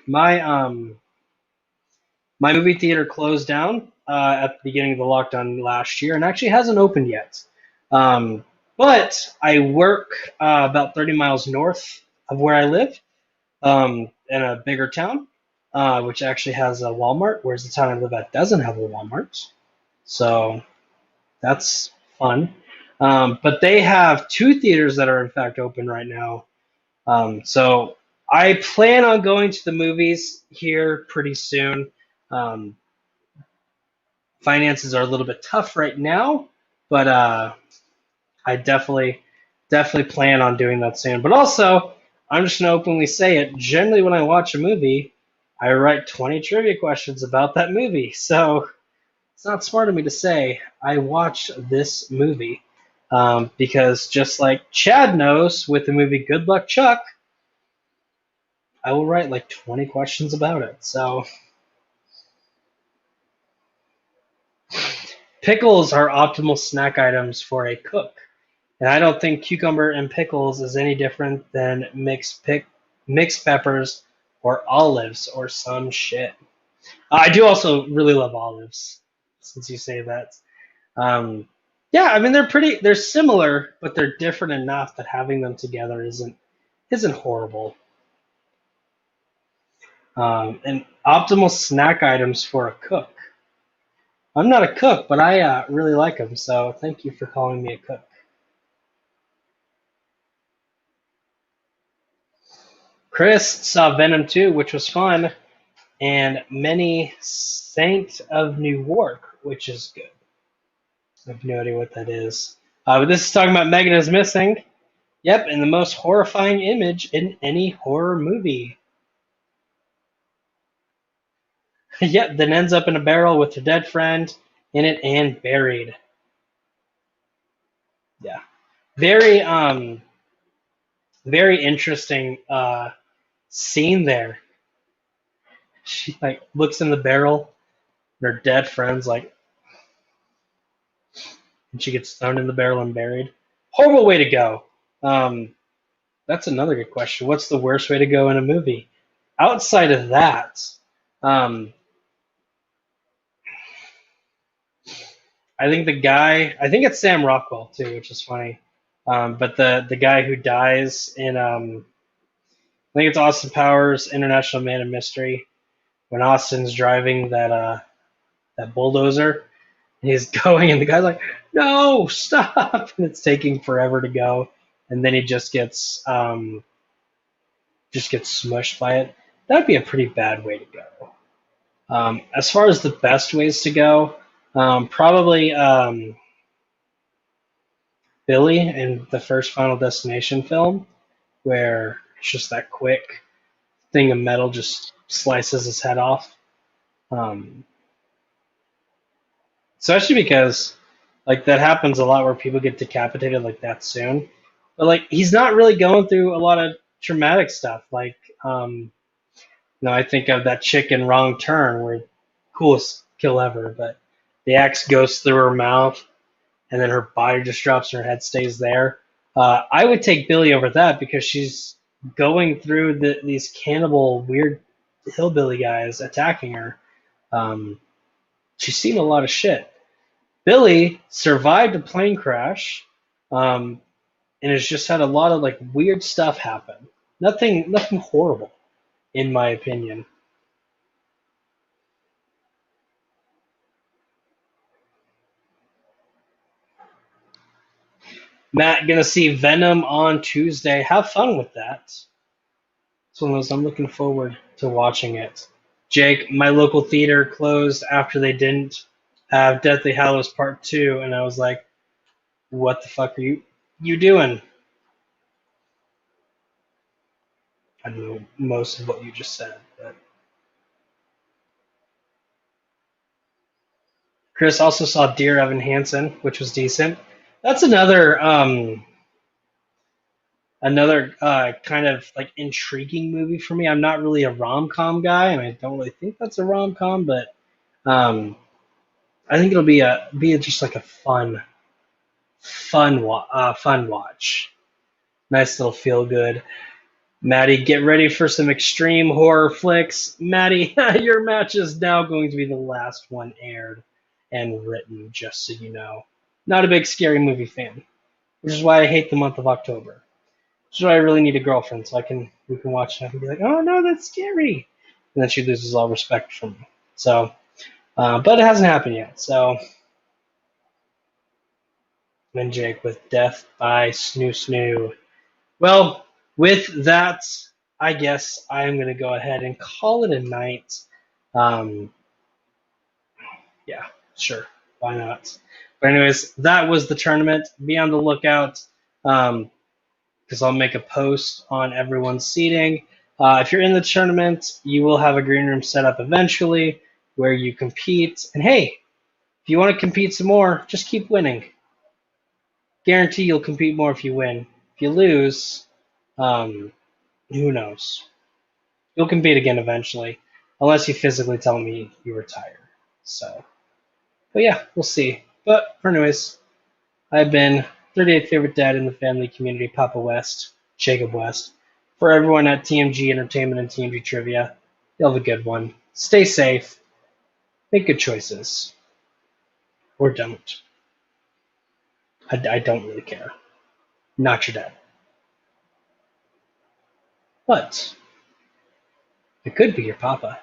My movie theater closed down at the beginning of the lockdown last year, and actually hasn't opened yet. But I work about 30 miles north of where I live, in a bigger town, which actually has a Walmart, whereas the town I live at doesn't have a Walmart. So that's fun. But they have two theaters that are in fact open right now. So I plan on going to the movies here pretty soon. Um, Finances are a little bit tough right now, but I definitely plan on doing that soon. But also, I'm just gonna openly say it. Generally, when I watch a movie, I write 20 trivia questions about that movie. So it's not smart of me to say I watched this movie, because just like Chad knows with the movie Good Luck Chuck, I will write like 20 questions about it. So pickles are optimal snack items for a cook. And I don't think cucumber and pickles is any different than mixed peppers or olives or some shit. I do also really love olives, since you say that. Um, yeah, I mean they're similar, but they're different enough that having them together isn't horrible. And optimal snack items for a cook. I'm not a cook, but I really like them, so thank you for calling me a cook. Chris saw Venom 2, which was fun, and Many Saint of Newark, which is good. I have no idea what that is. But this is talking about Megan is missing. Yep, and the most horrifying image in any horror movie. Yep, then ends up in a barrel with her dead friend in it and buried. Yeah. Very very interesting scene there. She like looks in the barrel and her dead friend's like, and she gets thrown in the barrel and buried. Horrible way to go. Um, that's another good question. What's the worst way to go in a movie? Outside of that, um, I think it's Sam Rockwell too, which is funny. But the guy who dies in, I think it's Austin Powers, International Man of Mystery, when Austin's driving that bulldozer, and he's going, and the guy's like, "No, stop!" and it's taking forever to go, and then he just gets smushed by it. That'd be a pretty bad way to go. As far as the best ways to go, probably Billy in the first Final Destination film, where it's just that quick thing of metal just slices his head off. Um, Especially because like that happens a lot where people get decapitated like that soon. But like he's not really going through a lot of traumatic stuff. Like I think of that chick in Wrong Turn, where coolest kill ever, but the axe goes through her mouth and then her body just drops and her head stays there. I would take Billy over that because she's going through these cannibal weird hillbilly guys attacking her. She's seen a lot of shit. Billy survived a plane crash, and has just had a lot of like weird stuff happen. Nothing horrible, in my opinion. Matt, gonna see Venom on Tuesday. Have fun with that. It's one of those I'm looking forward to watching it. Jake, my local theater closed after they didn't have Deathly Hallows Part 2, and I was like, what the fuck are you doing? I don't know most of what you just said, but Chris also saw Dear Evan Hansen, which was decent. That's another Another kind of like intriguing movie for me. I'm not really a rom-com guy, and I don't really think that's a rom-com, but um, I think it'll be just like a fun watch. Nice little feel good. Matty, get ready for some extreme horror flicks. Matty, your match is now going to be the last one aired and written, just so you know. Not a big scary movie fan, which is why I hate the month of October. Which is why I really need a girlfriend, so we can watch it and be like, oh no, that's scary, and then she loses all respect for me. So, but it hasn't happened yet. So, and Jake with Death by Snoo Snoo. Well, with that, I guess I am going to go ahead and call it a night. Um, yeah, sure. Why not? But anyways, that was the tournament. Be on the lookout because I'll make a post on everyone's seating. If you're in the tournament, you will have a green room set up eventually where you compete. And hey, if you want to compete some more, just keep winning. Guarantee you'll compete more if you win. If you lose, who knows? You'll compete again eventually, unless you physically tell me you retire. So, but yeah, we'll see. But for anyways, I've been 38th favorite dad in the family community, Papa West, Jacob West. For everyone at TMG Entertainment and TMG Trivia, you'll have a good one. Stay safe, make good choices, or don't. I don't really care. Not your dad. But it could be your papa.